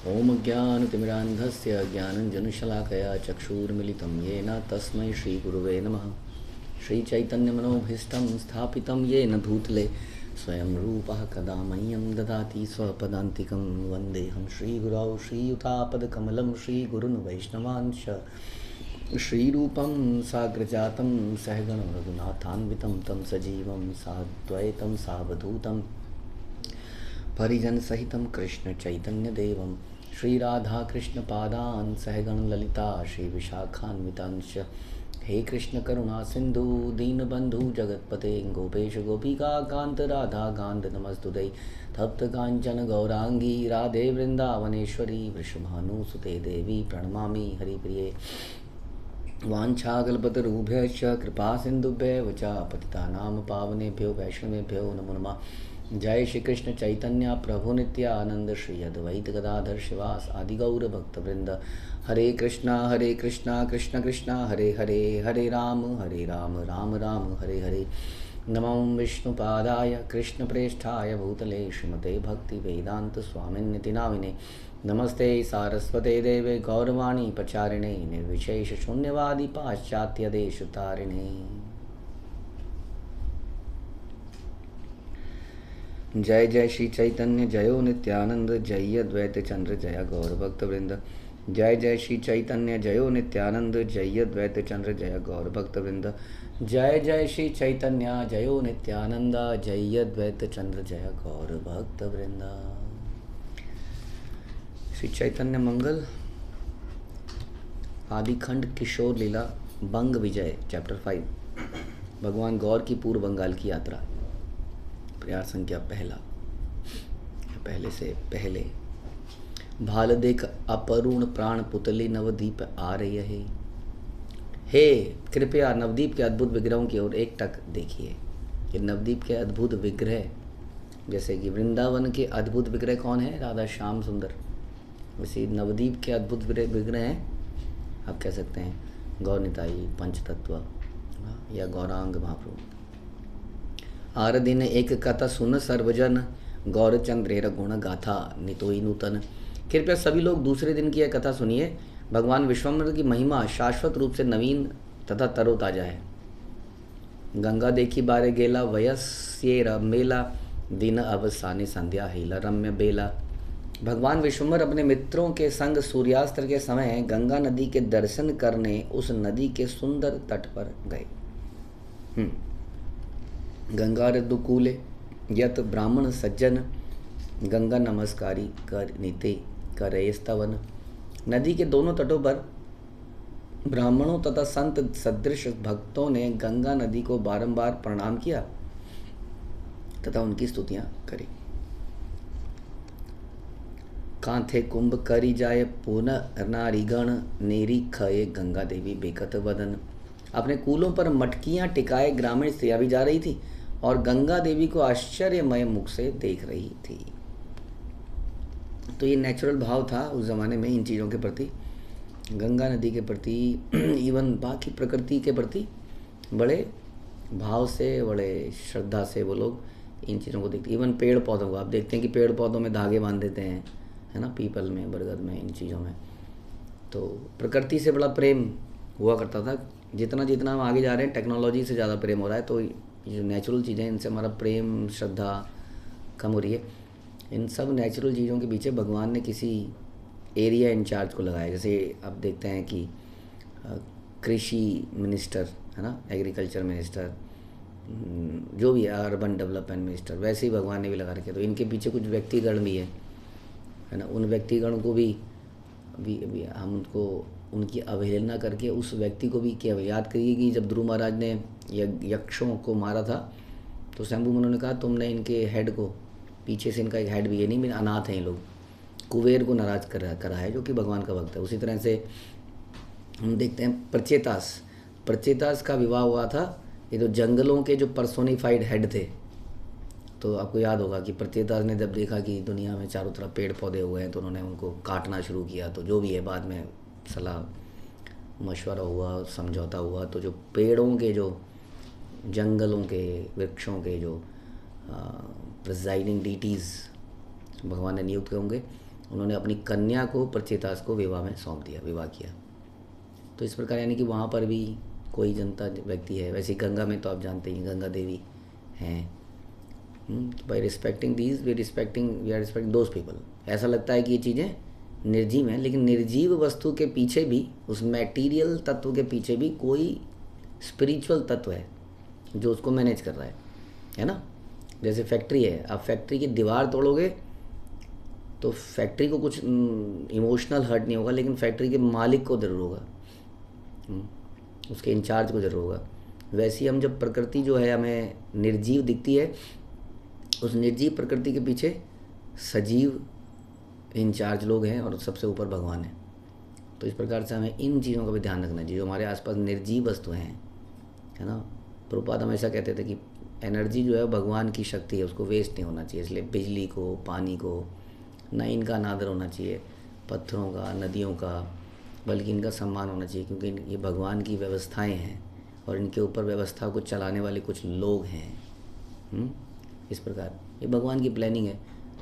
ओम ज्ञानतिमिरान्धस्य ज्ञानञ्जनशलाकया चक्षुर्मिलितं येन तस्मै श्रीगुरुवे नमः। श्रीचैतन्यमनोभीष्टं स्थापितं येन भूतले स्वयं रूपः कदा मह्यं ददाति स्वपदान्तिकं। वन्देऽहं श्रीगुरौ श्रीयुतापदकमलं श्रीगुरुन् वैष्णवांश्च श्रीरूपं साग्रजातं सहगणं रघुनाथान्वितं तं सजीवं साद्वैतं सावधूतं परिजन सहितं कृष्ण चैतन्य देवं श्रीराधाकृष्णपादान् सहगण ललिता श्रीविशाखान्वितांश्च। हे कृष्ण करुणा सिंधु दीनबंधु जगतपते गोपेश गोपिका कांत राधा कांत नमस्तुते। तप्त कांचन गौरांगी राधे वृंदावनेश्वरी वृषभानुसुते देवी प्रणमामि हरिप्रिये। वाञ्छाकल्पतरुभ्यश्च कृपा सिन्धुभ्येव च पतितानां पावनेभ्यो वैष्णवेभ्यो नमो नमः। जय श्री कृष्ण चैतन्य प्रभु नित्यानंद श्री अद्वैत गदाधर शिवास आदि गौर भक्तवृंद। हरे कृष्णा कृष्ण कृष्णा हरे हरे, हरे राम राम राम हरे हरे। नमो विष्णुपादाय कृष्णप्रेष्ठाय भूतले श्रीमते भक्ति वेदांत स्वामिन्निति नामिने। नमस्ते सारस्वते देवे गौरवाणी प्रचारिणे निर्विशेष शून्यवादी पाश्चात्य देश तारिणे। जय जय श्री चैतन्य जयो नित्यानंद जय अद्वैत चंद्र जय गौर भक्तवृंद। जय जय श्री चैतन्य जयो नित्यानंद जय अद्वैत चंद्र जय गौर भक्तवृंद। जय जय श्री चैतन्य जयो नित्यानंद जय अद्वैत चंद्र जय गौर भक्तवृंद। श्री चैतन्य मंगल आदिखंड किशोर लीला बंग विजय चैप्टर 5 भगवान गौर की पूर्व बंगाल की यात्रा। प्रयार संख्या पहले से पहले। भाल देख अपरूण प्राण पुतली नवदीप आ रही है। हे कृपया नवदीप के अद्भुत विग्रहों की ओर एकटक देखिए। ये नवदीप के अद्भुत विग्रह, जैसे कि वृंदावन के अद्भुत विग्रह कौन है? राधा श्याम सुंदर। वैसे नवदीप के अद्भुत विग्रह हैं, आप कह सकते हैं गौर निताई, पंचतत्व या गौरांग महाप्रभु। आर दिन एक कथा सुन सर्वजन गौरचंद्रेर गुण गाथा नितोई नूतन। कृपया सभी लोग दूसरे दिन की यह कथा सुनिए। भगवान विश्वम्भर की महिमा शाश्वत रूप से नवीन तथा तरोताजा है। गंगा देखी बारे गेला वयस्येर मेला दिन अवसाने संध्या हेला रम्य बेला। भगवान विश्वम्भर अपने मित्रों के संग सूर्यास्त के समय गंगा नदी के दर्शन करने उस नदी के सुंदर तट पर गए। गंगा ऋदुकूले यत ब्राह्मण सज्जन गंगा नमस्कारी कर नीते करे स्तवन। नदी के दोनों तटों पर ब्राह्मणों तथा संत सदृश भक्तों ने गंगा नदी को बारंबार प्रणाम किया तथा उनकी स्तुतियां करी। कांथे कुंभ करी जाए पुनः नारीगण नेरी खये गंगा देवी बेकत वदन। अपने कूलों पर मटकियां टिकाए ग्रामीण स्त्रियां भी जा रही थी और गंगा देवी को आश्चर्यमय मुख से देख रही थी। तो ये नेचुरल भाव था उस ज़माने में इन चीज़ों के प्रति, गंगा नदी के प्रति, इवन बाकी प्रकृति के प्रति बड़े भाव से, बड़े श्रद्धा से वो लोग इन चीज़ों को देखते। इवन पेड़ पौधों को आप देखते हैं कि पेड़ पौधों में धागे बांध देते हैं, है ना, पीपल में, बरगद में, इन चीज़ों में। तो प्रकृति से बड़ा प्रेम हुआ करता था। जितना जितना हम आगे जा रहे हैं टेक्नोलॉजी से ज़्यादा प्रेम हो रहा है, तो ये जो नेचुरल चीज़ें इनसे हमारा प्रेम श्रद्धा कम हो रही है। इन सब नेचुरल चीज़ों के पीछे भगवान ने किसी एरिया इंचार्ज को लगाया। जैसे आप देखते हैं कि कृषि मिनिस्टर, है ना, एग्रीकल्चर मिनिस्टर, जो भी है, अर्बन डेवलपमेंट मिनिस्टर, वैसे ही भगवान ने भी लगा रखे। तो इनके पीछे कुछ व्यक्तिगण भी है ना। उन व्यक्तिगण को भी हम उनको उनकी अवहेलना करके उस व्यक्ति को भी क्या याद करिए कि जब ध्रुव महाराज ने यक्षों को मारा था तो शंभु मुनि ने कहा तुमने इनके हेड को, पीछे से इनका एक हेड भी है नहीं, मेरे अनाथ हैं ये लोग। कुबेर को नाराज करा है जो कि भगवान का भक्त है। उसी तरह से हम देखते हैं प्रचेतास का विवाह हुआ था। ये तो जंगलों के जो पर्सोनिफाइड हेड थे, तो आपको याद होगा कि प्रचेतास ने जब देखा कि दुनिया में चारों तरफ पेड़ पौधे हुए हैं तो उन्होंने उनको काटना शुरू किया। तो जो भी है, बाद में सलाह मशवरा हुआ, समझौता हुआ, तो जो पेड़ों के, जो जंगलों के, वृक्षों के जो प्रिजाइडिंग डीटीज़ भगवान ने नियुक्त होंगे, उन्होंने अपनी कन्या को प्रचेतास को विवाह में सौंप दिया, विवाह किया। तो इस प्रकार यानी कि वहाँ पर भी कोई जनता व्यक्ति है। वैसे गंगा में तो आप जानते ही गंगा देवी हैं। By respecting these we are respecting those people. ऐसा लगता है कि ये चीज़ें निर्जीव हैं, लेकिन निर्जीव वस्तु के पीछे भी, उस मैटीरियल तत्व के पीछे भी कोई स्पिरिचुअल तत्व है जो उसको मैनेज कर रहा है ना। जैसे फैक्ट्री है, आप फैक्ट्री की दीवार तोड़ोगे तो फैक्ट्री को कुछ इमोशनल हर्ट नहीं होगा, लेकिन फैक्ट्री के मालिक को ज़रूर होगा, उसके इंचार्ज को ज़रूर होगा। वैसे ही हम जब प्रकृति जो है हमें निर्जीव दिखती है, उस निर्जीव प्रकृति के पीछे सजीव इंचार्ज लोग हैं और सबसे ऊपर भगवान है। तो इस प्रकार से हमें इन चीज़ों का भी ध्यान रखना चाहिए जो हमारे आसपास निर्जीव वस्तुएं हैं, है ना। प्रभुपाद हमेशा कहते थे कि एनर्जी जो है भगवान की शक्ति है, उसको वेस्ट नहीं होना चाहिए। इसलिए बिजली को, पानी को, ना इनका अनादर होना चाहिए, पत्थरों का, नदियों का, बल्कि इनका सम्मान होना चाहिए, क्योंकि ये भगवान की व्यवस्थाएं हैं और इनके ऊपर व्यवस्था को चलाने वाले कुछ लोग हैं। इस प्रकार ये भगवान की प्लानिंग है,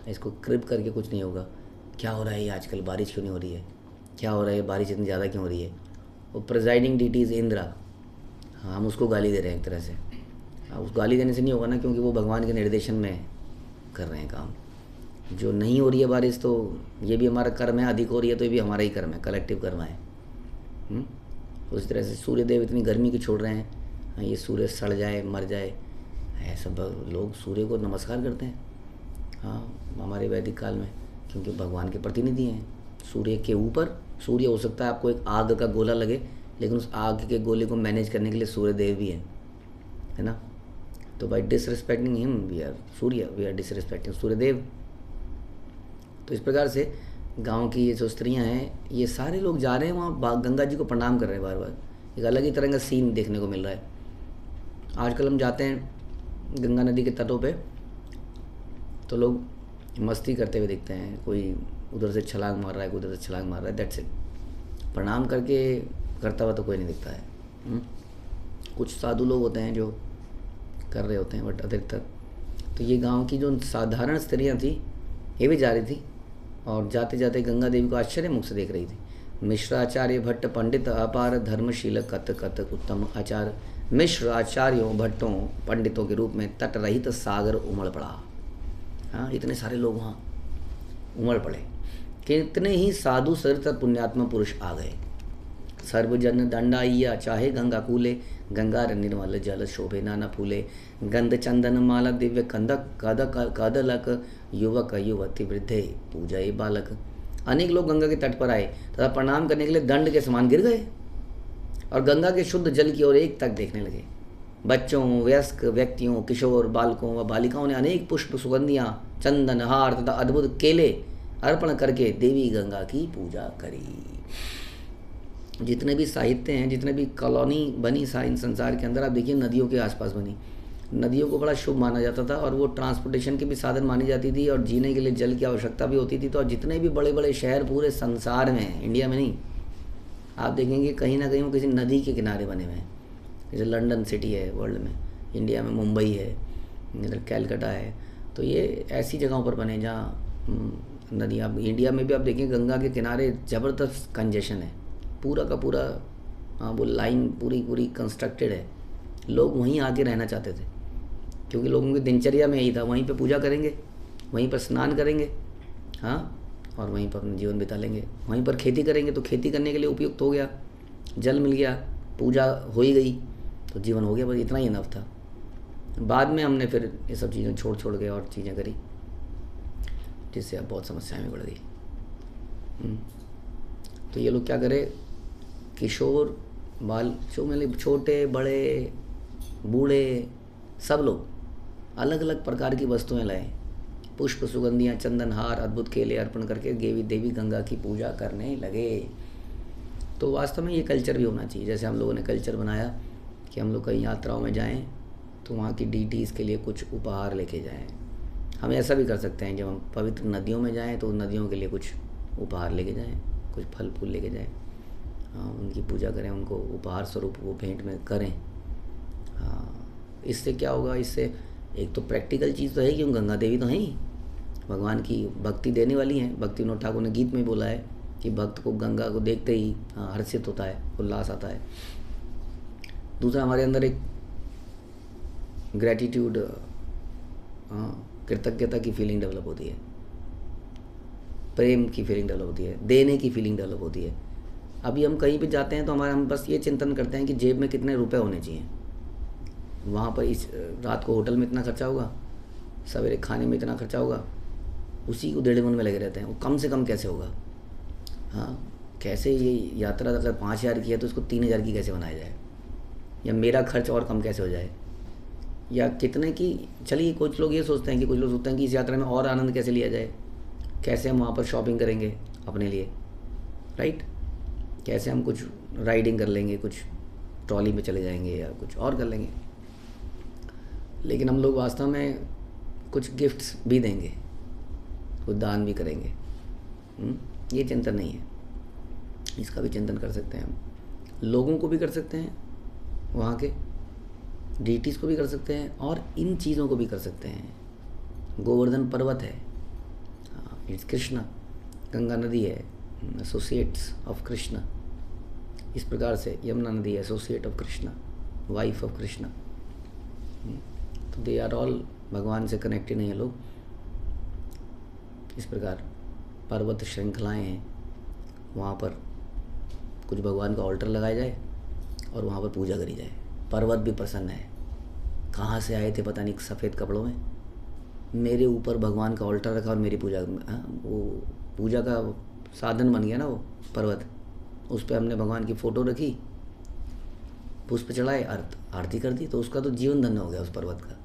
इसको क्रिप करके कुछ नहीं होगा। क्या हो रहा है ये आजकल, बारिश क्यों नहीं हो रही है, क्या हो रहा है, बारिश इतनी ज़्यादा क्यों हो रही है। वो प्रेजाइडिंग डीटी इज़ इंद्रा, हाँ हम उसको गाली दे रहे हैं एक तरह से। उस गाली देने से नहीं होगा ना, क्योंकि वो भगवान के निर्देशन में कर रहे हैं काम। जो नहीं हो रही है बारिश, तो ये भी हमारा कर्म है, अधिक हो रही है तो ये भी हमारा ही कर्म है, कलेक्टिव कर्म है। उस तरह से सूर्य देव इतनी गर्मी की छोड़ रहे हैं, ये सूर्य सड़ जाए, मर जाए, ऐसा लोग सूर्य को नमस्कार करते हैं। हाँ, हमारे वैदिक काल में, क्योंकि भगवान के प्रतिनिधि हैं। सूर्य के ऊपर, सूर्य हो सकता है आपको एक आग का गोला लगे, लेकिन उस आग के गोले को मैनेज करने के लिए सूर्य देव भी हैं, है ना। तो by disrespecting him we are disrespecting Suryadev. तो इस प्रकार से गांव की ये जो स्त्रियां हैं, ये सारे लोग जा रहे हैं वहाँ गंगा जी को प्रणाम कर रहे हैं बार बार। एक अलग ही तरह का सीन देखने को मिल रहा है। आजकल हम जाते हैं गंगा नदी के तटों पे, तो लोग मस्ती करते हुए दिखते हैं, कोई उधर से छलांग मार रहा है, कोई उधर से छलांग मार रहा है, दैट्स इट। प्रणाम करके करता हुआ तो कोई नहीं दिखता है। कुछ साधु लोग होते हैं जो कर रहे होते हैं, बट अधिकतर तो ये गांव की जो साधारण स्त्रियां थी, ये भी जा रही थी और जाते जाते गंगा देवी को आश्चर्य मुख से देख रही थी। मिश्र आचार्य भट्ट पंडित अपार धर्मशील कत कत उत्तम आचार। मिश्र आचार्यों, भट्टों, पंडितों के रूप में तट रहित सागर उमड़ पड़ा। हाँ, इतने सारे लोग वहाँ उमड़ पड़े कि इतने ही साधु सरित पुण्यात्मा पुरुष आ गए। सर्वजन दंडाइया चाहे गंगा कूले, गंगा निर्मल जल शोभे नाना फूले। गंध चंदन माला दिव्य कंदक कदलक, युवक युवती वृद्धे पूजाए बालक। अनेक लोग गंगा के तट पर आए तथा प्रणाम करने के लिए दंड के समान गिर गए और गंगा के शुद्ध जल की ओर एक तक देखने लगे। बच्चों, वयस्क व्यक्तियों, किशोर, बालकों व बालिकाओं ने अनेक पुष्प, सुगंधियाँ, चंदन, हार तथा अद्भुत केले अर्पण करके देवी गंगा की पूजा करी। जितने भी साहित्य हैं, जितने भी कॉलोनी बनी संसार के अंदर, आप देखिए नदियों के आसपास बनी। नदियों को बड़ा शुभ माना जाता था और वो ट्रांसपोर्टेशन की भी साधन मानी जाती थी और जीने के लिए जल की आवश्यकता भी होती थी। तो जितने भी बड़े बड़े शहर पूरे संसार में हैं, इंडिया में नहीं, आप देखेंगे कहीं ना कहीं वो किसी नदी के किनारे बने हुए हैं। जैसे लंदन सिटी है वर्ल्ड में, इंडिया में मुंबई है, इधर कैलकाटा है। तो ये ऐसी जगहों पर बने जहाँ नदी, आप इंडिया में भी आप देखें गंगा के किनारे ज़बरदस्त कंजेशन है, पूरा का पूरा, हाँ वो लाइन पूरी कंस्ट्रक्टेड है। लोग वहीं आके रहना चाहते थे क्योंकि लोगों की दिनचर्या में यही था, वहीं पे पूजा करेंगे, वहीं पर स्नान करेंगे, हाँ, और वहीं पर अपना जीवन बिता लेंगे। वहीं पर खेती करेंगे तो खेती करने के लिए उपयुक्त हो गया, जल मिल गया, पूजा हो ही गई, तो जीवन हो गया। बस इतना ही इनफ था। बाद में हमने फिर ये सब चीज़ें छोड़ के और चीज़ें करी, जिससे अब बहुत समस्याएं में बढ़ गई। तो ये लोग क्या करे, किशोर बाल मतलब छोटे बड़े बूढ़े सब लोग अलग अलग प्रकार की वस्तुएं लाए, पुष्प, सुगंधियाँ, चंदन, हार, अद्भुत केले अर्पण करके देवी गंगा की पूजा करने लगे। तो वास्तव में ये कल्चर भी होना चाहिए। जैसे हम लोगों ने कल्चर बनाया कि हम लोग कहीं यात्राओं में जाएं तो वहाँ की डीटीज़ के लिए कुछ उपहार लेके जाएं। हम ऐसा भी कर सकते हैं, जब हम पवित्र नदियों में जाएं तो नदियों के लिए कुछ उपहार लेके जाएं, कुछ फल फूल लेके जाएं, हाँ, उनकी पूजा करें, उनको उपहार स्वरूप वो भेंट में करें। हाँ, इससे क्या होगा, इससे एक तो प्रैक्टिकल चीज़ तो है, क्यों गंगा देवी तो हैं ही, भगवान की भक्ति देने वाली हैं। भक्ति विनोद ठाकुर ने गीत में बोला है कि भक्त को गंगा को देखते ही हर्षित होता है, उल्लास आता है। दूसरा, हमारे अंदर एक ग्रैटिट्यूड, कृतज्ञता की फीलिंग डेवलप होती है, प्रेम की फीलिंग डेवलप होती है, देने की फीलिंग डेवलप होती है। अभी हम कहीं पे जाते हैं तो हम बस ये चिंतन करते हैं कि जेब में कितने रुपए होने चाहिए, वहाँ पर इस रात को होटल में इतना खर्चा होगा, सवेरे खाने में इतना खर्चा होगा, उसी को डेढ़ मन में लगे रहते हैं। वो कम से कम कैसे होगा, हाँ कैसे ये यात्रा अगर 5,000 की है तो इसको 3,000 की कैसे बनाया जाए, या मेरा खर्च और कम कैसे हो जाए, या कितने की। चलिए कुछ लोग ये सोचते हैं कि इस यात्रा में और आनंद कैसे लिया जाए, कैसे हम वहाँ पर शॉपिंग करेंगे अपने लिए, राइट, कैसे हम कुछ राइडिंग कर लेंगे, कुछ ट्रॉली में चले जाएंगे या कुछ और कर लेंगे। लेकिन हम लोग वास्तव में कुछ गिफ्ट्स भी देंगे, कुछ दान भी करेंगे। ये चिंतन नहीं है, इसका भी चिंतन कर सकते हैं हम। लोगों को भी कर सकते हैं, वहाँ के डीटीज़ को भी कर सकते हैं, और इन चीज़ों को भी कर सकते हैं। गोवर्धन पर्वत है, इट्स कृष्णा, गंगा नदी है, एसोसिएट्स ऑफ कृष्णा। इस प्रकार से यमुना नदी है, associate of Krishna, wife of Krishna. तो दे आर ऑल भगवान से कनेक्टेड हैं ये लोग। इस प्रकार पर्वत श्रृंखलाएँ हैं, वहाँ पर कुछ भगवान का ऑल्टर लगाया जाए और वहाँ पर पूजा करी जाए। पर्वत भी प्रसन्न है, कहाँ से आए थे पता नहीं सफ़ेद कपड़ों में, मेरे ऊपर भगवान का ऑल्टर रखा और मेरी पूजा, वो पूजा का साधन बन गया ना वो पर्वत। उस पर हमने भगवान की फ़ोटो रखी, पुष्प चढ़ाए, आरती कर दी, तो उसका तो जीवन धन्य हो गया उस पर्वत का।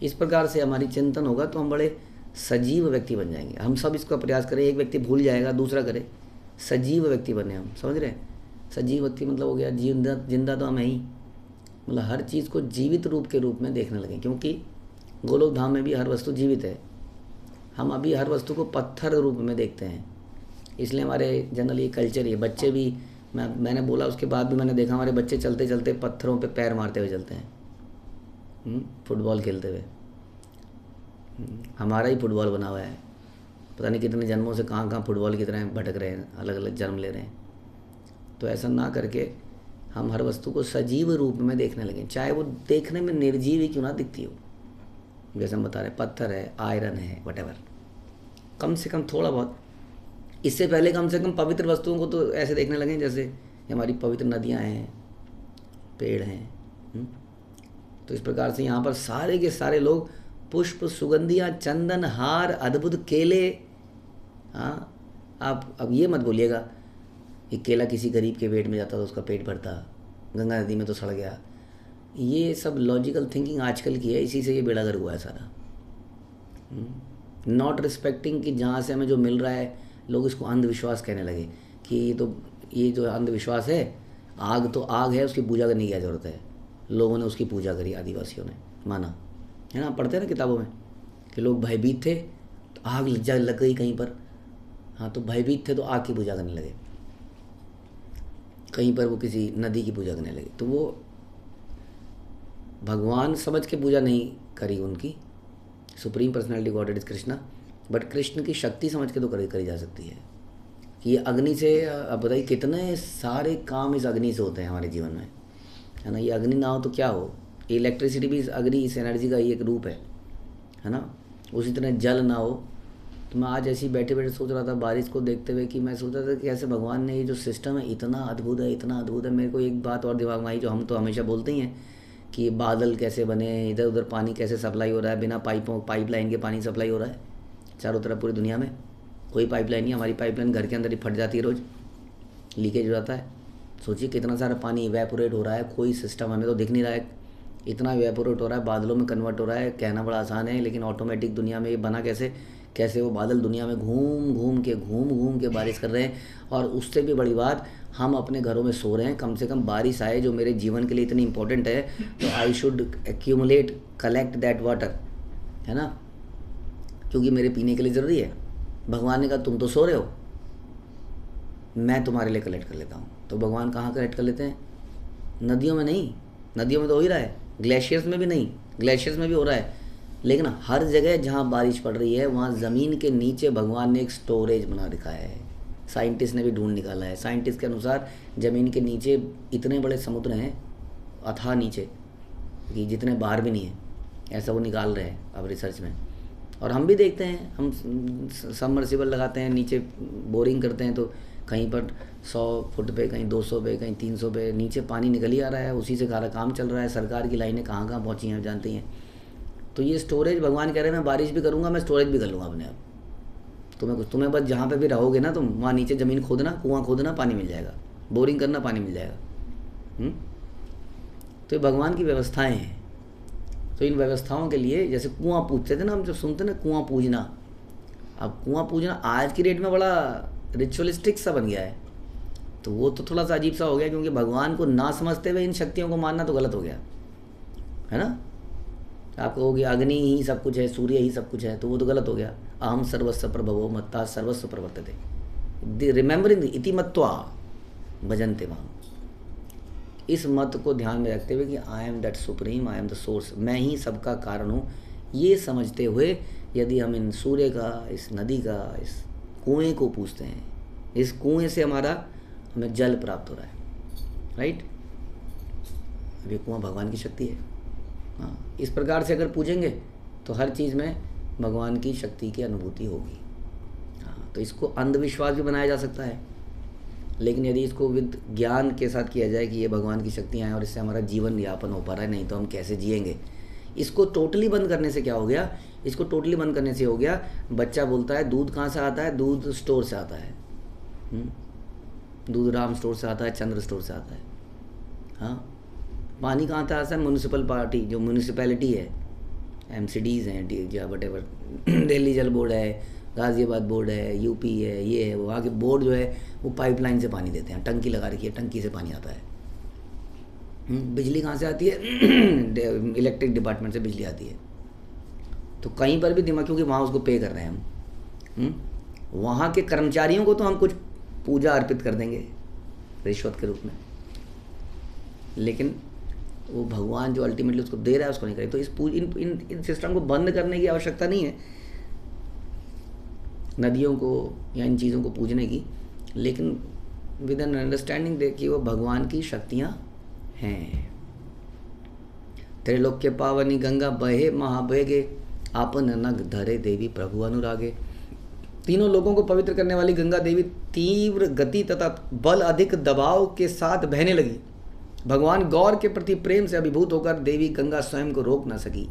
इस प्रकार से हमारी चिंतन होगा तो हम बड़े सजीव व्यक्ति बन जाएंगे। हम सब इसका प्रयास करें, एक व्यक्ति भूल जाएगा दूसरा करे, सजीव व्यक्ति बने हम, समझ रहे हैं। सजीव व्यक्ति मतलब हो गया जिंदा तो हम है ही, मतलब हर चीज़ को जीवित रूप के रूप में देखने लगे, क्योंकि गोलोक धाम में भी हर वस्तु जीवित है। हम अभी हर वस्तु को पत्थर रूप में देखते हैं, इसलिए हमारे जनरल ये कल्चर है। बच्चे भी, मैंने बोला उसके बाद भी मैंने देखा हमारे बच्चे चलते चलते पत्थरों पे पैर मारते हुए चलते हैं, फुटबॉल खेलते हुए। हमारा ही फुटबॉल बना हुआ है, पता नहीं कितने जन्मों से कहाँ कहाँ फुटबॉल की तरह भटक रहे हैं, अलग अलग जन्म ले रहे हैं। तो ऐसा ना करके हम हर वस्तु को सजीव रूप में देखने लगें, चाहे वो देखने में निर्जीव ही क्यों ना दिखती हो। जैसे हम बता रहे हैं, पत्थर है, आयरन है, वटेवर, कम से कम थोड़ा बहुत। इससे पहले कम से कम पवित्र वस्तुओं को तो ऐसे देखने लगें जैसे हमारी पवित्र नदियाँ हैं, पेड़ हैं। तो इस प्रकार से यहाँ पर सारे के सारे लोग पुष्प, सुगंधियाँ, चंदन, हार, अद्भुत केले। हाँ, आप अब ये मत बोलिएगा कि केला किसी गरीब के पेट में जाता तो उसका पेट भरता, गंगा नदी में तो सड़ गया। ये सब लॉजिकल थिंकिंग आजकल की है, इसी से ये बेड़ागर हुआ है सारा। नॉट रिस्पेक्टिंग कि जहाँ से हमें जो मिल रहा है, लोग इसको अंधविश्वास कहने लगे कि ये जो अंधविश्वास है, आग तो आग है, उसकी पूजा करने की क्या ज़रूरत है। लोगों ने उसकी पूजा करी, आदिवासियों ने माना है ना, पढ़ते हैं ना किताबों में कि लोग भयभीत थे तो आग लग गई कहीं पर। हाँ, तो भयभीत थे तो आग की पूजा करने लगे, कहीं पर वो किसी नदी की पूजा करने लगे। तो वो भगवान समझ के पूजा नहीं करी उनकी, supreme personality God is Krishna, but Krishna की शक्ति समझ के तो करी जा सकती है कि ये अग्नि से, अब बताइए कितने सारे काम इस अग्नि से होते हैं हमारे जीवन में, है ना। ये अग्नि ना हो तो क्या हो, इलेक्ट्रिसिटी भी इस अग्नि, इस एनर्जी का ही एक रूप है ना। उसी तरह जल ना हो। तो मैं आज ऐसे ही बैठे बैठे सोच रहा था बारिश को देखते हुए कि मैं सोच रहा था कि ऐसे भगवान ने ये जो सिस्टम है इतना अद्भुत है, इतना अद्भुत है। मेरे को एक बात और दिमाग में आई जो हम तो हमेशा बोलते ही हैं कि बादल कैसे बने, इधर उधर पानी कैसे सप्लाई हो रहा है, बिना पाइपलाइन के पानी सप्लाई हो रहा है चारों तरफ पूरी दुनिया में। कोई पाइपलाइन नहीं, हमारी पाइपलाइन घर के अंदर ही फट जाती है, रोज़ लीकेज हो जाता है। सोचिए कितना सारा पानी इवेपोरेट हो रहा है, कोई सिस्टम हमें तो दिख नहीं रहा है, इतना इवेपोरेट हो रहा है, बादलों में कन्वर्ट हो रहा है। कहना बड़ा आसान है, लेकिन ऑटोमेटिक दुनिया में ये बना कैसे वो बादल दुनिया में घूम घूम के बारिश कर रहे हैं। और उससे भी बड़ी बात, हम अपने घरों में सो रहे हैं, कम से कम बारिश आए जो मेरे जीवन के लिए इतनी इंपॉर्टेंट है, तो I should accumulate, collect that water, है ना, क्योंकि मेरे पीने के लिए ज़रूरी है। भगवान ने कहा तुम तो सो रहे हो, मैं तुम्हारे लिए कलेक्ट कर लेता हूँ। तो भगवान कहाँ कलेक्ट कर लेते हैं? नदियों में नहीं, नदियों में तो हो ही रहा है, ग्लेशियर्स में भी नहीं, ग्लेशियर्स में भी हो रहा है। लेकिन हर जगह जहाँ बारिश पड़ रही है वहाँ ज़मीन के नीचे भगवान ने एक स्टोरेज बना रखा है। साइंटिस्ट ने भी ढूंढ निकाला है। साइंटिस्ट के अनुसार ज़मीन के नीचे इतने बड़े समुद्र हैं, अथाह नीचे, कि जितने बाहर भी नहीं है, ऐसा वो निकाल रहे हैं अब रिसर्च में। और हम भी देखते हैं, हम सबमर्सिबल लगाते हैं, नीचे बोरिंग करते हैं तो कहीं पर 100 फुट पे, कहीं 200 पे, कहीं 300 पे नीचे पानी निकल ही आ रहा है, उसी से सारा काम चल रहा है। सरकार की लाइनें कहाँ कहाँ पहुँची हैं जानती हैं। तो ये स्टोरेज, भगवान कह रहे हैं मैं बारिश भी करूँगा, मैं स्टोरेज भी कर लूँगा अपने आप। तुम्हें बस जहाँ पे भी रहोगे ना तुम, वहाँ नीचे ज़मीन खोदना, कुआँ खोदना, पानी मिल जाएगा, बोरिंग करना, पानी मिल जाएगा। तो ये भगवान की व्यवस्थाएँ हैं। तो इन व्यवस्थाओं के लिए, जैसे कुआँ पूजते थे ना हम, जब सुनते ना कुआँ पूजना, अब कुआँ पूजना आज की डेट में बड़ा रिचुअलिस्टिक सा बन गया है। तो वो तो थोड़ा सा अजीब सा हो गया, क्योंकि भगवान को ना समझते हुए इन शक्तियों को मानना तो गलत हो गया है ना। आप कहोगे अग्नि ही सब कुछ है, सूर्य ही सब कुछ है, तो वो तो गलत हो गया। अहम सर्वस्व प्रभवो मत्ता सर्वस्व प्रवर्तते रिमेंबरिंग इति मत्वा भजन्ते माम। इस मत को ध्यान में रखते हुए कि I am that supreme, I am the source, मैं ही सबका कारण हूँ, ये समझते हुए यदि हम इन सूर्य का, इस नदी का, इस कुएं को पूछते हैं, इस कुएं से हमें जल प्राप्त हो रहा है, राइट। अब ये कुआं भगवान की शक्ति है। हाँ, इस प्रकार से अगर पूजेंगे तो हर चीज़ में भगवान की शक्ति की अनुभूति होगी। हाँ, तो इसको अंधविश्वास भी बनाया जा सकता है, लेकिन यदि इसको विद ज्ञान के साथ किया जाए कि ये भगवान की शक्तियाँ हैं और इससे हमारा जीवन यापन हो पा रहा है, नहीं तो हम कैसे जिएंगे। इसको टोटली बंद करने से क्या हो गया, इसको टोटली बंद करने से हो गया, बच्चा बोलता है दूध कहाँ से आता है, दूध स्टोर से आता है, दूध राम स्टोर से आता है, चंद्र स्टोर से आता है। हाँ, पानी कहाँ से आता है, म्यूनिसिपल पार्टी, जो म्यूनिसिपैलिटी है, MCDs हैं या वट एवर, दिल्ली जल बोर्ड है, गाज़ियाबाद बोर्ड है, यूपी है, ये है, वहाँ के बोर्ड जो है वो पाइपलाइन से पानी देते हैं, टंकी लगा रखी है, टंकी से पानी आता है। बिजली कहाँ से आती है, इलेक्ट्रिक डिपार्टमेंट से बिजली आती है। तो कहीं पर भी दिमाग, क्योंकि वहाँ उसको पे कर रहे हैं हम, वहाँ के कर्मचारियों को तो हम कुछ पूजा अर्पित कर देंगे रिश्वत के रूप में, लेकिन वो भगवान जो अल्टीमेटली उसको दे रहा है उसको नहीं करे। तो इन सिस्टम को बंद करने की आवश्यकता नहीं है, नदियों को या इन चीज़ों को पूजने की, लेकिन विद एन अंडरस्टैंडिंग देखिए वो भगवान की शक्तियाँ हैं। त्रिलोक के पावनी गंगा बहे महावेगे, आपन नग धरे देवी प्रभु अनुरागे। तीनों लोगों को पवित्र करने वाली गंगा देवी तीव्र गति तथा बल अधिक दबाव के साथ बहने लगी। भगवान गौर के प्रति प्रेम से अभिभूत होकर देवी गंगा स्वयं को रोक न सकी।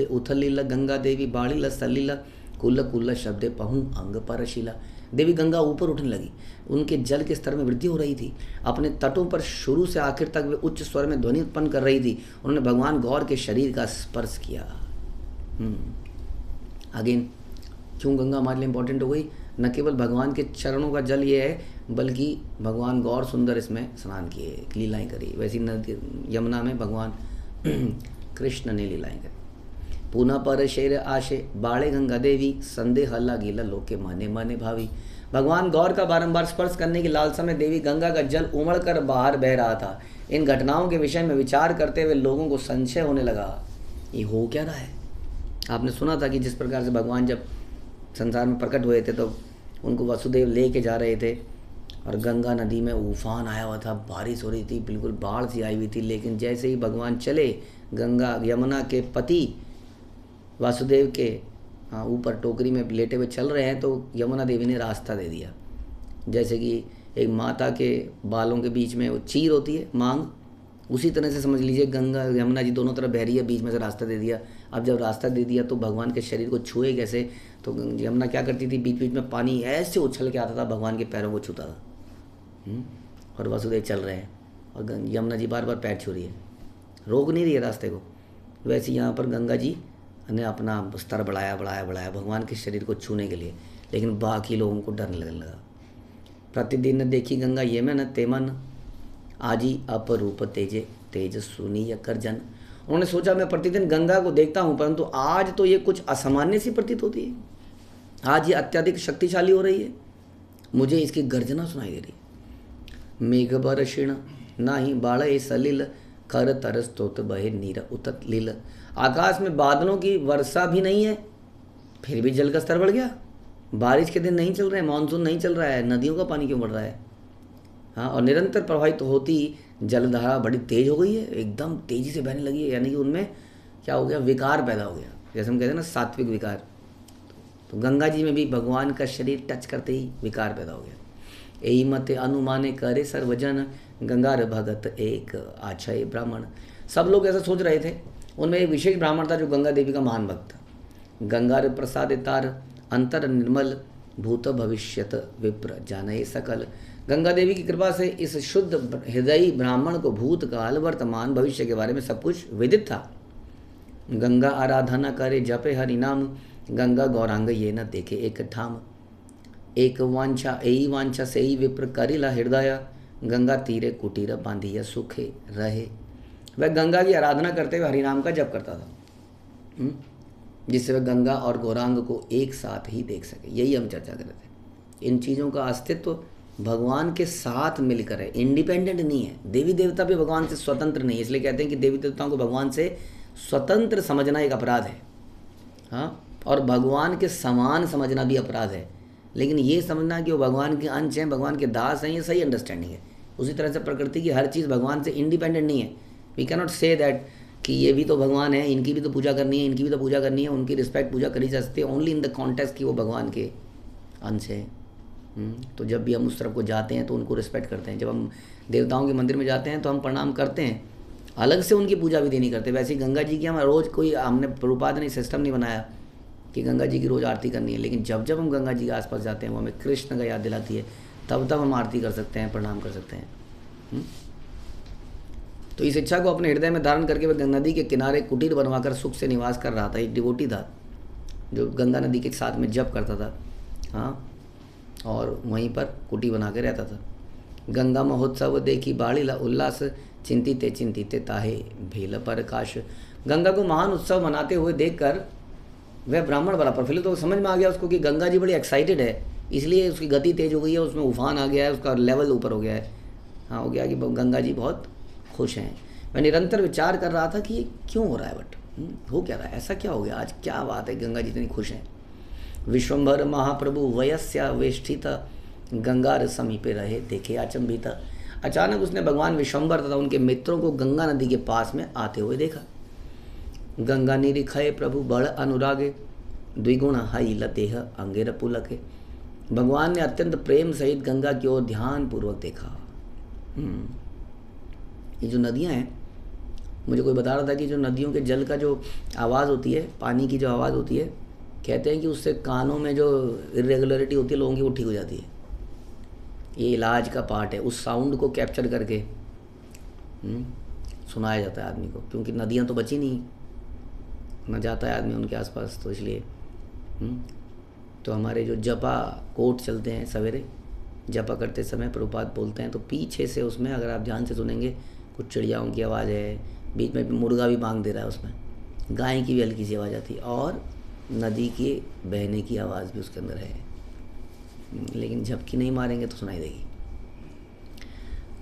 उथलीला गंगा देवी बाड़ीला सलीला कुल्ल कुल्ल शब्दे पहूँ अंग परशिला। देवी गंगा ऊपर उठने लगी, उनके जल के स्तर में वृद्धि हो रही थी, अपने तटों पर शुरू से आखिर तक वे उच्च स्वर में ध्वनि उत्पन्न कर रही थी। उन्होंने भगवान गौर के शरीर का स्पर्श किया। अगेन क्यों गंगा हमारे लिए इम्पोर्टेंट हो गई, न केवल भगवान के चरणों का जल ये है, बल्कि भगवान गौर सुंदर इसमें स्नान किए, लीलाएं करी। वैसी नदी यमुना में भगवान कृष्ण ने लीलाएं करी। पुनः पर शेर आशे बाड़े गंगा देवी, संदेह हल्ला गीला लोके माने माने भावी। भगवान गौर का बारंबार स्पर्श करने की लालसा में देवी गंगा का जल उमड़ कर बाहर बह रहा था। इन घटनाओं के विषय में विचार करते हुए लोगों को संशय होने लगा, ये हो क्या रहा है। आपने सुना था कि जिस प्रकार से भगवान जब संसार में प्रकट हुए थे तो उनको वसुदेव ले के जा रहे थे और गंगा नदी में उफान आया हुआ था, बारिश हो रही थी, बिल्कुल बाढ़ सी आई हुई थी। लेकिन जैसे ही भगवान चले, गंगा यमुना के पति वासुदेव के ऊपर टोकरी में लेटे हुए चल रहे हैं, तो यमुना देवी ने रास्ता दे दिया। जैसे कि एक माता के बालों के बीच में वो चीर होती है मांग, उसी तरह से समझ लीजिए गंगा यमुना जी दोनों तरफ बह रही है, बीच में से रास्ता दे दिया। अब जब रास्ता दे दिया तो भगवान के शरीर को छुए कैसे, तो यमुना क्या करती थी, बीच बीच में पानी ऐसे उछल के आता था, भगवान के पैरों को छूता था। और वासुदेव चल रहे हैं और यमुना जी बार बार पैर छू रही है, रोक नहीं रही है रास्ते को। वैसे यहाँ पर गंगा जी ने अपना स्तर बढ़ाया भगवान के शरीर को छूने के लिए, लेकिन बाकी लोगों को डर लगने लगा। प्रतिदिन देखी गंगा ये में न तेमन, आजी अपरूप तेजे तेज सुनी या कर जन। उन्होंने सोचा मैं प्रतिदिन गंगा को देखता हूँ, परंतु आज तो ये कुछ असामान्य सी प्रतीत होती है, आज ये अत्यधिक शक्तिशाली हो रही है, मुझे इसकी गर्जना सुनाई दे रही। मेघ बरषिण नाही बाड़े सलिल, कर तरस तोत बहे नीर उतत लील। आकाश में बादलों की वर्षा भी नहीं है, फिर भी जल का स्तर बढ़ गया। बारिश के दिन नहीं चल रहे हैं, मानसून नहीं चल रहा है, नदियों का पानी क्यों बढ़ रहा है? हाँ, और निरंतर प्रवाहित होती जलधारा बड़ी तेज हो गई है, एकदम तेजी से बहने लगी है। यानी कि उनमें क्या हो गया, विकार पैदा हो गया, जैसे हम कहते हैं ना सात्विक विकार। तो गंगा जी में भी भगवान का शरीर टच करते ही विकार पैदा हो गया। यही मत अनुमाने करे सर्वजन, गंगार भगत एक आछय ब्राह्मण। सब लोग ऐसा सोच रहे थे। उनमें एक विशेष ब्राह्मण था जो गंगा देवी का महान भक्त था। गंगार प्रसाद तार अंतर निर्मल, भूत भविष्यत विप्र जाने सकल। गंगा देवी की कृपा से इस शुद्ध हृदयी ब्राह्मण को भूतकाल वर्तमान भविष्य के बारे में सब कुछ विदित था। गंगा आराधना करे जपे हरि नाम, गंगा गौरांग ये न देखे एक ठाम। एक वांछा यही वांछा से ही विप्र करिला हृदय, गंगा तीरे कुटीर बांधिया सुखे रहे। वह गंगा की आराधना करते हुए हरिनाम का जप करता था, जिससे वह गंगा और गौरांग को एक साथ ही देख सके। यही हम चर्चा कर रहे थे। इन चीज़ों का अस्तित्व भगवान के साथ मिलकर है, इंडिपेंडेंट नहीं है। देवी देवता भी भगवान से स्वतंत्र नहीं है, इसलिए कहते हैं कि देवी देवताओं को भगवान से स्वतंत्र समझना एक अपराध है। हाँ, और भगवान के समान समझना भी अपराध है। लेकिन ये समझना कि वो भगवान के अंश हैं, भगवान के दास हैं, ये सही अंडरस्टैंडिंग है। उसी तरह से प्रकृति की हर चीज़ भगवान से इंडिपेंडेंट नहीं है। We can not say that कि ये भी तो भगवान है, इनकी भी तो पूजा करनी है, इनकी भी तो पूजा करनी है, उनकी रिस्पेक्ट पूजा करी जा सकती है ओनली इन द कॉन्टेक्स्ट कि वो भगवान के अंश है। तो जब भी हम उस तरफ को जाते हैं तो उनको रिस्पेक्ट करते हैं। जब हम देवताओं के मंदिर में जाते हैं तो हम प्रणाम करते हैं, अलग से उनकी पूजा विधि नहीं करते। वैसे ही गंगा जी की हम रोज़ कोई हमने प्रभुपाद ने सिस्टम नहीं बनाया कि गंगा जी की रोज़ आरती करनी है। लेकिन जब जब हम गंगा जी के आसपास जाते हैं वो हमें कृष्ण का याद दिलाती है, तब तब हम आरती कर सकते हैं, प्रणाम कर सकते हैं। तो इस इच्छा को अपने हृदय में धारण करके वह नदी के किनारे कुटीर बनवाकर सुख से निवास कर रहा था। एक डिवोटी था जो गंगा नदी के साथ में जप करता था, हाँ, और वहीं पर कुटी बना के रहता था। गंगा महोत्सव देखी बाड़ीला उल्लास, चिंतिते चिंतिते ताहे भील पर काश। गंगा को महान उत्सव मनाते हुए देखकर वह ब्राह्मण बड़ा प्रफुल्लित तो समझ में आ गया उसको कि गंगा जी बड़ी एक्साइटेड है, इसलिए उसकी गति तेज हो गई है, उसमें उफान आ गया है, उसका लेवल ऊपर हो गया है। हाँ, हो गया कि गंगा जी बहुत खुश हैं। मैं निरंतर विचार कर रहा था कि ये क्यों हो रहा है, बट हो क्या रहा है, ऐसा क्या हो गया, आज क्या बात है, गंगा जी इतनी खुश हैं। विश्वम्भर महाप्रभु वयस्या वेष्ठित, गंगार समीपे रहे देखे अचंभित। अचानक उसने भगवान विश्वम्भर तथा उनके मित्रों को गंगा नदी के पास में आते हुए देखा। गंगा निरीखय प्रभु बड़ अनुरागे, द्विगुण हई लतेह अंगेर पुलके। भगवान ने अत्यंत प्रेम सहित गंगा की ओर ध्यान पूर्वक देखा। ये जो नदियाँ हैं, मुझे कोई बता रहा था कि जो नदियों के जल का जो आवाज़ होती है, पानी की जो आवाज़ होती है, कहते हैं कि उससे कानों में जो इरेगुलरिटी होती है लोगों की वो ठीक हो जाती है। ये इलाज का पार्ट है, उस साउंड को कैप्चर करके सुनाया जाता है आदमी को, क्योंकि नदियाँ तो बची नहीं, न जाता है आदमी उनके आसपास, तो इसलिए तो हमारे जो जपा कोट चलते हैं सवेरे, जपा करते समय प्रभुपाद बोलते हैं, तो पीछे से उसमें अगर आप ध्यान से सुनेंगे कुछ चिड़ियाओं की आवाज़ है, बीच में मुर्गा भी बांग दे रहा है, उसमें गाय की भी हल्की सी आवाज़ आती है, और नदी के बहने की आवाज़ भी उसके अंदर है। लेकिन झपकी नहीं मारेंगे तो सुनाई देगी।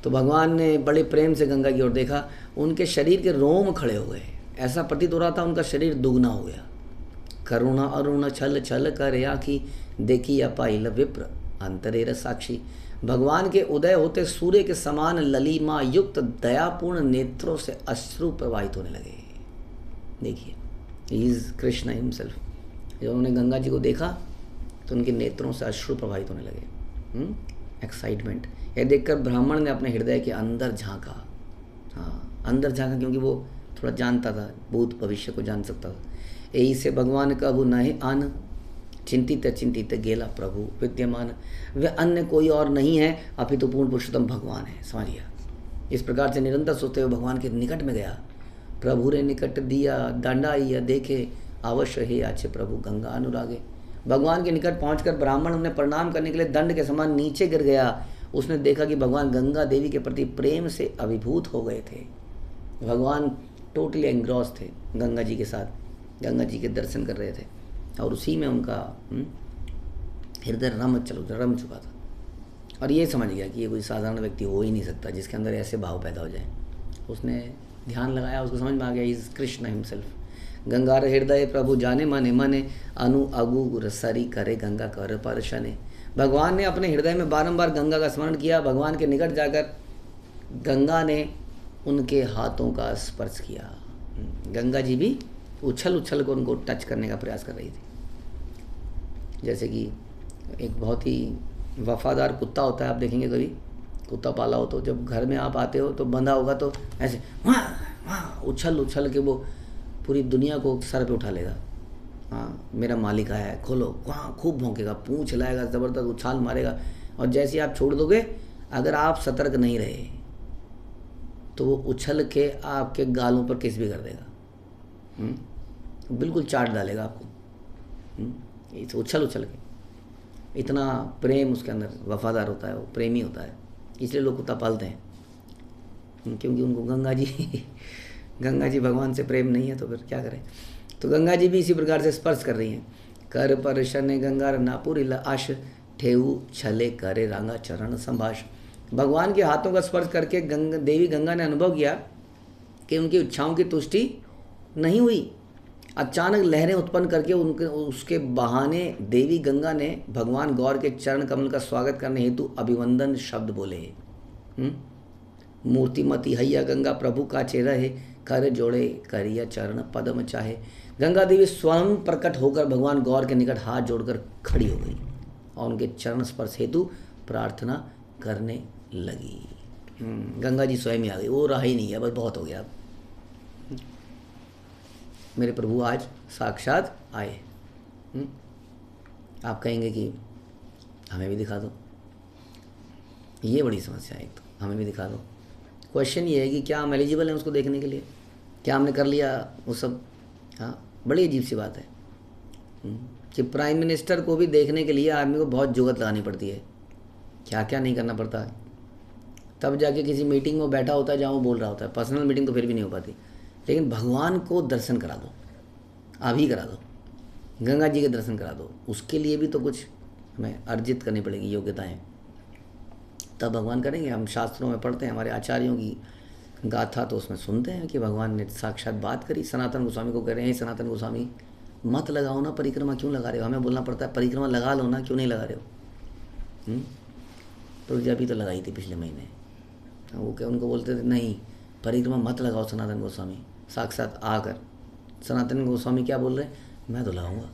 तो भगवान ने बड़े प्रेम से गंगा की ओर देखा, उनके शरीर के रोम खड़े हो गए, ऐसा प्रतीत हो रहा था उनका शरीर दुगना हो गया। करुणा अरुण छल छल कर आखी, देखी अपाइल विप्र अंतरेर साक्षी। भगवान के उदय होते सूर्य के समान ललिमा युक्त दयापूर्ण नेत्रों से अश्रु प्रवाहित होने लगे। देखिए, ही इज कृष्ण हिमसेल्फ। जब उन्होंने गंगा जी को देखा तो उनके नेत्रों से अश्रु प्रवाहित होने लगे, एक्साइटमेंट। यह देखकर ब्राह्मण ने अपने हृदय के अंदर झांका, हाँ अंदर झांका, क्योंकि वो थोड़ा जानता था, भूत भविष्य को जान सकता था। यही से भगवान कबू नहे आन, चिंतित चिंतित गेला प्रभु विद्यमान। वह अन्य कोई और नहीं है अपितु पूर्ण पुरुषोत्तम भगवान है। समझिए, इस प्रकार से निरंतर सोचते हुए भगवान के निकट में गया। प्रभु रे निकट दिया दंडाइया देखे, अवश्य हे आचे प्रभु गंगा अनुरागे। भगवान के निकट पहुंचकर ब्राह्मण उन्हें प्रणाम करने के लिए दंड के समान नीचे गिर गया। उसने देखा कि भगवान गंगा देवी के प्रति प्रेम से अभिभूत हो गए थे। भगवान टोटली एंग्रॉस थे गंगा जी के साथ, गंगा जी के दर्शन कर रहे थे, और उसी में उनका हृदय रम चुका था। और ये समझ गया कि ये कोई साधारण व्यक्ति हो ही नहीं सकता जिसके अंदर ऐसे भाव पैदा हो जाए। उसने ध्यान लगाया, उसको समझ में आ गया इज कृष्ण हिमसेल्फ। गंगा हृदय प्रभु जाने मने मने, अनु अगु रसरी करे गंगा कर परशने। भगवान ने अपने हृदय में बारंबार गंगा का स्मरण किया। भगवान के निकट जाकर गंगा ने उनके हाथों का स्पर्श किया। गंगा जी भी उछल उछल कर उनको टच करने का प्रयास कर रही थी। जैसे कि एक बहुत ही वफादार कुत्ता होता है, आप देखेंगे कभी कुत्ता पाला हो तो जब घर में आप आते हो तो बंधा होगा तो ऐसे वहाँ वहाँ उछल उछल के वो पूरी दुनिया को सर पे उठा लेगा। हाँ मेरा मालिक आया है, खोलो, वहाँ खूब भौंकेगा, पूंछ हिलाएगा, ज़बरदस्त उछाल मारेगा। और जैसे ही आप छोड़ दोगे, अगर आप सतर्क नहीं रहे तो वो उछल के आपके गालों पर किस भी कर देगा। बिल्कुल चाट डालेगा आपको। इस उछल उछल के इतना प्रेम उसके अंदर, वफादार होता है, वो प्रेमी होता है, इसलिए लोग कुत्ता पालते हैं। क्योंकि उनको गंगा जी भगवान से प्रेम नहीं है तो फिर क्या करें। तो गंगा जी भी इसी प्रकार से स्पर्श कर रही हैं। कर परशन गंगा नापुर आश ठेऊ छले करे रांगा चरण संभाष। भगवान के हाथों का स्पर्श करके देवी गंगा ने अनुभव किया कि उनकी इच्छाओं की तुष्टि नहीं हुई। अचानक लहरें उत्पन्न करके उसके बहाने देवी गंगा ने भगवान गौर के चरण कमल का स्वागत करने हेतु अभिवंदन शब्द बोले। मूर्तिमती हैया गंगा प्रभु का चेहरा है, कर जोड़े करिया चरण पदम चाहे। गंगा देवी स्वयं प्रकट होकर भगवान गौर के निकट हाथ जोड़कर खड़ी हो गई और उनके चरण स्पर्श हेतु प्रार्थना करने लगी। गंगा जी स्वयं ही आ गई, वो रहा ही नहीं है, बस बहुत हो गया, अब मेरे प्रभु आज साक्षात आए। आप कहेंगे कि हमें भी दिखा दो, ये बड़ी समस्या है। एक तो हमें भी दिखा दो। क्वेश्चन ये है कि क्या हम एलिजिबल हैं उसको देखने के लिए, क्या हमने कर लिया वो सब। हाँ बड़ी अजीब सी बात है कि प्राइम मिनिस्टर को भी देखने के लिए आदमी को बहुत जुगत लगानी पड़ती है, क्या क्या नहीं करना पड़ता है, तब जाके किसी मीटिंग में बैठा होता है जहाँ वो बोल रहा होता है। पर्सनल मीटिंग तो फिर भी नहीं हो पाती, लेकिन भगवान को दर्शन करा दो, अभी करा दो, गंगा जी के दर्शन करा दो, उसके लिए भी तो कुछ हमें अर्जित करनी पड़ेगी योग्यताएं, तब भगवान करेंगे। हम शास्त्रों में पढ़ते हैं, हमारे आचार्यों की गाथा तो उसमें सुनते हैं कि भगवान ने साक्षात बात करी। सनातन गोस्वामी को कह रहे हैं, सनातन गोस्वामी मत लगाओ ना परिक्रमा, क्यों लगा रहे हो। हमें बोलना पड़ता है परिक्रमा लगा लो ना, क्यों नहीं लगा रहे हो। तो अभी तो लगाई थी पिछले महीने, वो क्या उनको बोलते थे नहीं परिक्रमा मत लगाओ सनातन गोस्वामी। साक्षात आकर सनातन गोस्वामी क्या बोल रहे हैं, मैं तो लगाऊंगा,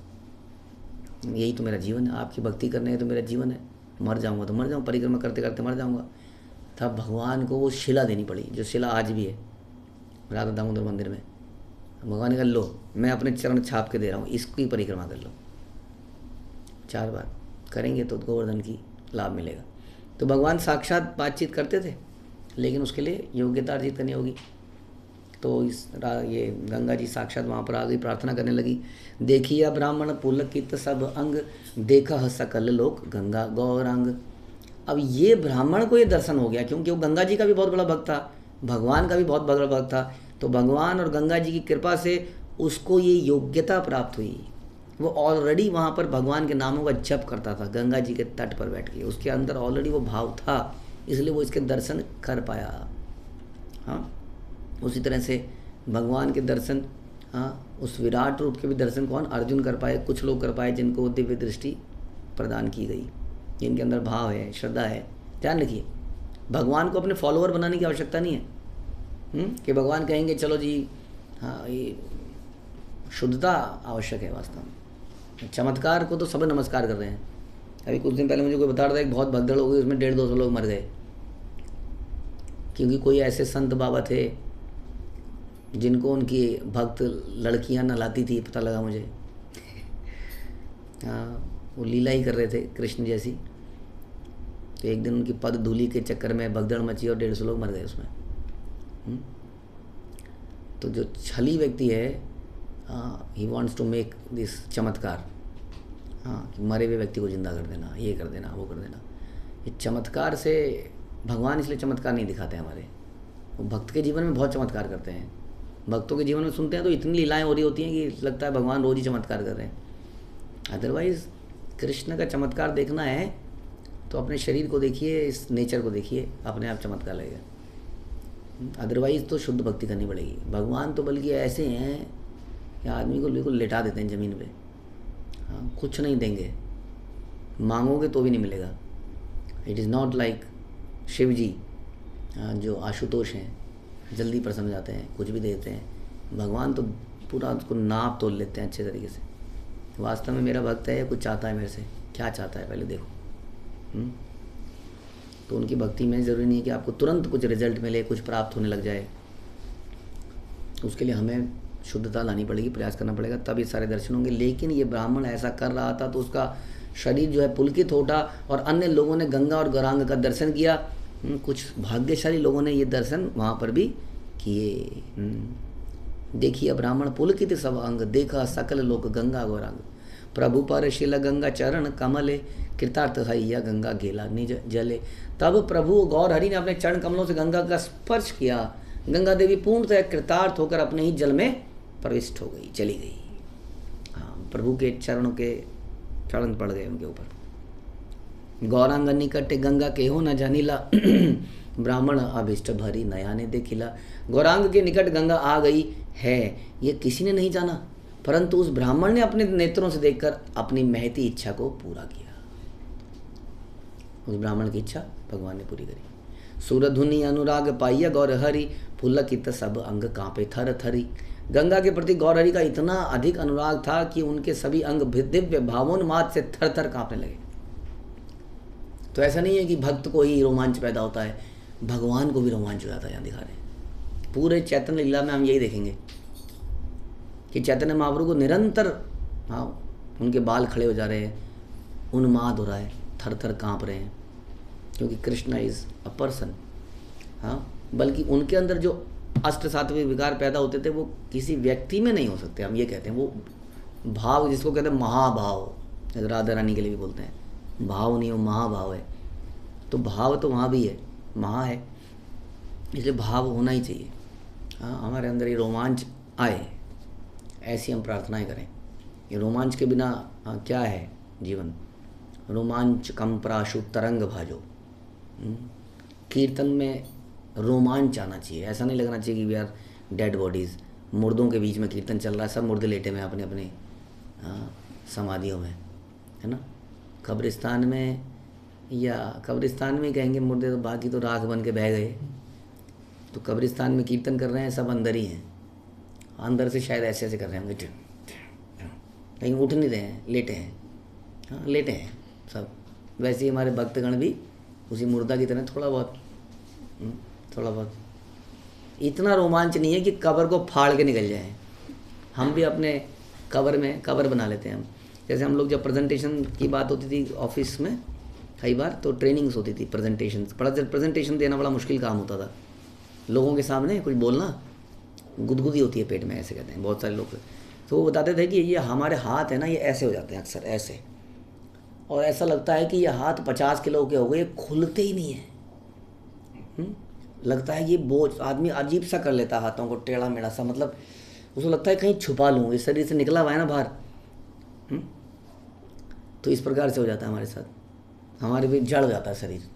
यही तो मेरा जीवन है, आपकी भक्ति करने है तो मेरा जीवन है, मर जाऊंगा तो मर जाऊँ, परिक्रमा करते करते मर जाऊंगा। तब भगवान को वो शिला देनी पड़ी, जो शिला आज भी है राधा दामोदर मंदिर में। भगवान ने कहा लो मैं अपने चरण छाप के दे रहा हूँ, इसकी परिक्रमा कर लो, 4 बार करेंगे तो गोवर्धन की लाभ मिलेगा। तो भगवान साक्षात बातचीत करते थे, लेकिन उसके लिए योग्यता अर्जित करनी होगी। तो ये गंगा जी साक्षात वहाँ पर आ गई, प्रार्थना करने लगी। देखिया ब्राह्मण पुलकित सब अंग, देखा सकल लोक गंगा गौरांग। अब ये ब्राह्मण को ये दर्शन हो गया, क्योंकि वो गंगा जी का भी बहुत बड़ा भक्त था, भगवान का भी बहुत बड़ा भक्त था। तो भगवान और गंगा जी की कृपा से उसको ये योग्यता प्राप्त हुई। वो ऑलरेडी वहाँ पर भगवान के नामों का जप करता था, गंगा जी के तट पर बैठ के, उसके अंदर ऑलरेडी वो भाव था, इसलिए वो इसके दर्शन कर पाया। हाँ उसी तरह से भगवान के दर्शन, हाँ उस विराट रूप के भी दर्शन कौन, अर्जुन कर पाए, कुछ लोग कर पाए जिनको दिव्य दृष्टि प्रदान की गई, जिनके अंदर भाव है, श्रद्धा है। ध्यान रखिए, भगवान को अपने फॉलोअर बनाने की आवश्यकता नहीं है कि भगवान कहेंगे चलो जी, हाँ ये शुद्धता आवश्यक है वास्तव में। चमत्कार को तो सब नमस्कार कर रहे हैं। अभी कुछ दिन पहले मुझे कोई बता रहा था एक बहुत भगदड़ हो गई, उसमें 150-200 लोग मर गए, क्योंकि कोई ऐसे संत बाबा थे जिनको उनकी भक्त लड़कियां नहलाती थी, पता लगा मुझे। हाँ वो लीला ही कर रहे थे कृष्ण जैसी। तो एक दिन उनकी पद धूली के चक्कर में भगदड़ मची और 150 लोग मर गए उसमें। तो जो छली व्यक्ति है, he wants to make this चमत्कार, हाँ कि मरे हुए व्यक्ति को जिंदा कर देना, ये कर देना, वो कर देना। ये चमत्कार से भगवान इसलिए चमत्कार नहीं दिखाते हमारे, वो भक्त के जीवन में बहुत चमत्कार करते हैं। भक्तों के जीवन में सुनते हैं तो इतनी लीलाएं हो रही होती हैं कि लगता है भगवान रोज ही चमत्कार कर रहे हैं। अदरवाइज कृष्ण का चमत्कार देखना है तो अपने शरीर को देखिए, इस नेचर को देखिए, अपने आप चमत्कार लगेगा। अदरवाइज़ तो शुद्ध भक्ति करनी पड़ेगी। भगवान तो बल्कि ऐसे हैं कि आदमी को बिल्कुल लेटा देते हैं ज़मीन पे। हाँ, कुछ नहीं देंगे, मांगोगे तो भी नहीं मिलेगा। It is not like Shiv ji जो आशुतोष हैं, जल्दी प्रसन्न हो जाते हैं, कुछ भी देते हैं। भगवान तो पूरा उसको नाप तोल लेते हैं अच्छे तरीके से। वास्तव में मेरा भक्त है या कुछ चाहता है मेरे से, क्या चाहता है पहले देखो। तो उनकी भक्ति में ज़रूरी नहीं है कि आपको तुरंत कुछ रिजल्ट मिले, कुछ प्राप्त होने लग जाए। उसके लिए हमें शुद्धता लानी पड़ेगी, प्रयास करना पड़ेगा, तब ये सारे दर्शन होंगे। लेकिन ये ब्राह्मण ऐसा कर रहा था तो उसका शरीर जो है पुलकित होता, और अन्य लोगों ने गंगा और गौरांग का दर्शन किया। कुछ भाग्यशाली लोगों ने ये दर्शन वहाँ पर भी किए। देखिए ब्राह्मण पुलकित सब अंग, देखा सकल लोक गंगा गौरांग। प्रभु पर शिल गंगा चरण कमले, कृतार्थ हैया गंगा गेला निज जले। तब प्रभु गौर हरि ने अपने चरण कमलों से गंगा का स्पर्श किया। गंगा देवी पूर्णतः कृतार्थ होकर अपने ही जल में प्रविष्ट हो गई, चली गई। हाँ, प्रभु के चरणों के चरण पड़ गए उनके ऊपर। गौरांग निकट गंगा के हो न जानिला, ब्राह्मण अभिष्ट भरी नया ने देखिला। गौरांग के निकट गंगा आ गई है, ये किसी ने नहीं जाना, परंतु उस ब्राह्मण ने अपने नेत्रों से देखकर अपनी महती इच्छा को पूरा किया। उस ब्राह्मण की इच्छा भगवान ने पूरी करी। सूरधुनि अनुराग पाइया गौर हरि, पुलकित सब अंग कांपे थर थरी। गंगा के प्रति गौर हरि का इतना अधिक अनुराग था कि उनके सभी अंग दिव्य भावोन्माद से थर थर कांपने लगे। तो ऐसा नहीं है कि भक्त को ही रोमांच पैदा होता है, भगवान को भी रोमांच हो जाता है। यहाँ दिखा रहे पूरे चैतन्य लीला में हम यही देखेंगे कि चैतन्य महाप्रभु को निरंतर, हाँ, उनके बाल खड़े हो जा रहे हैं, उन्माद हो रहा है, थर थर काँप रहे हैं, क्योंकि कृष्णा इज़ अ पर्सन। हाँ, बल्कि उनके अंदर जो अष्ट सात्विक विकार पैदा होते थे वो किसी व्यक्ति में नहीं हो सकते। हम ये कहते हैं वो भाव, जिसको कहते हैं महाभाव, राधा रानी के लिए भी बोलते हैं भाव नहीं हो, महाभाव है। तो भाव तो वहाँ भी है, महा है, इसलिए भाव होना ही चाहिए। हाँ, हमारे अंदर ये रोमांच आए, ऐसी हम प्रार्थनाएं करें। ये रोमांच के बिना क्या है जीवन। रोमांच कम प्राशु तरंग भाजो। कीर्तन में रोमांच आना चाहिए। ऐसा नहीं लगना चाहिए कि वी आर डेड बॉडीज़, मुर्दों के बीच में कीर्तन चल रहा है, सब मुर्दे लेटे में अपने अपने समाधियों में, है ना। कब्रिस्तान में, या कब्रिस्तान में कहेंगे मुर्दे, तो बाकी तो राख बन के बह गए। तो कब्रिस्तान में कीर्तन कर रहे हैं, सब अंदर ही हैं, अंदर से शायद ऐसे ऐसे कर रहे होंगे, कहीं उठ नहीं रहे हैं, लेटे हैं। हाँ, लेटे हैं सब। वैसे ही हमारे भक्तगण भी उसी मुर्दा की तरह थोड़ा बहुत, इतना रोमांच नहीं है कि कब्र को फाड़ के निकल जाए। हम भी अपने कब्र में कब्र बना लेते हैं। हम जैसे हम लोग जब प्रेजेंटेशन की बात होती थी ऑफिस में, कई बार तो ट्रेनिंग्स होती थी, प्रेजेंटेशन देना बड़ा मुश्किल काम होता था। लोगों के सामने कुछ बोलना, गुदगुदी होती है पेट में, ऐसे कहते हैं बहुत सारे लोग। तो वो बताते थे कि ये हमारे हाथ है ना, ये ऐसे हो जाते हैं अक्सर ऐसे, और ऐसा लगता है कि ये हाथ 50 किलो के हो गए, ये खुलते ही नहीं है। लगता है ये बोझ, आदमी अजीब सा कर लेता है हाथों को, टेढ़ा मेढ़ा सा, मतलब उसको लगता है कहीं छुपा लूँ, इस शरीर से निकला हुआ है ना बाहर। तो इस प्रकार से हो जाता है हमारे साथ, हमारे भी जड़ जाता है शरीर।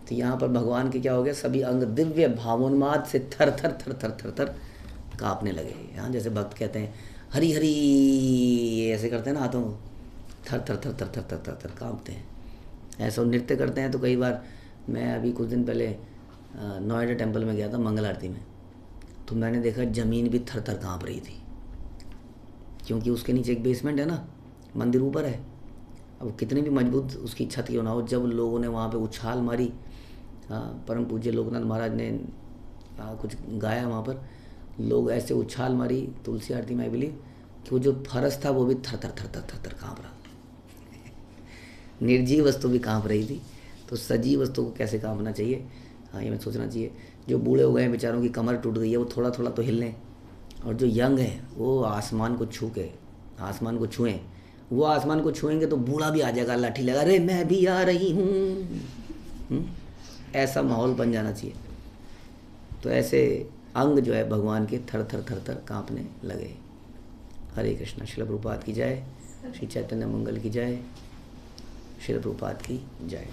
तो यहाँ पर भगवान के क्या हो गया, सभी अंग दिव्य भावोन्माद से थर थर थर थर थर थर काँपने लगे। यहाँ जैसे भक्त कहते हैं हरी हरी, ऐसे करते हैं ना हाथों को, थर थर थर थर थर थर थर थर काँपते हैं। ऐसा नृत्य करते हैं। तो कई बार मैं अभी कुछ दिन पहले नोएडा टेम्पल में गया था मंगल आरती में, तो मैंने देखा ज़मीन भी थर थर काँप रही थी, क्योंकि उसके नीचे एक बेसमेंट है ना, मंदिर ऊपर है। अब कितनी भी मजबूत उसकी छत क्यों ना हो, जब लोगों ने वहाँ पे उछाल मारी, परम पूज्य लोकनाथ महाराज ने कुछ गाया वहाँ पर, लोग ऐसे उछाल मारी तुलसी आरती में, आई बिलीव कि वो जो फरस था वो भी थर थर थर थर थर थर काँप रहा। निर्जीव वस्तु भी काँप रही थी, तो सजीव वस्तु को कैसे काँपना चाहिए, हाँ, ये मैं सोचना चाहिए। जो बूढ़े हो गए हैं बेचारों की कमर टूट गई है, वो थोड़ा थोड़ा तो हिल लें, और जो यंग है वो आसमान को छुएं। वो आसमान को छुएंगे तो बूढ़ा भी आ जाएगा, लाठी लगा, अरे मैं भी आ रही हूँ। ऐसा माहौल बन जाना चाहिए। तो ऐसे अंग जो है भगवान के थर थर थर थर काँपने लगे। हरे कृष्णा। श्रील प्रभुपाद की जय, श्री चैतन्य मंगल की जय, श्रील प्रभुपाद की जय।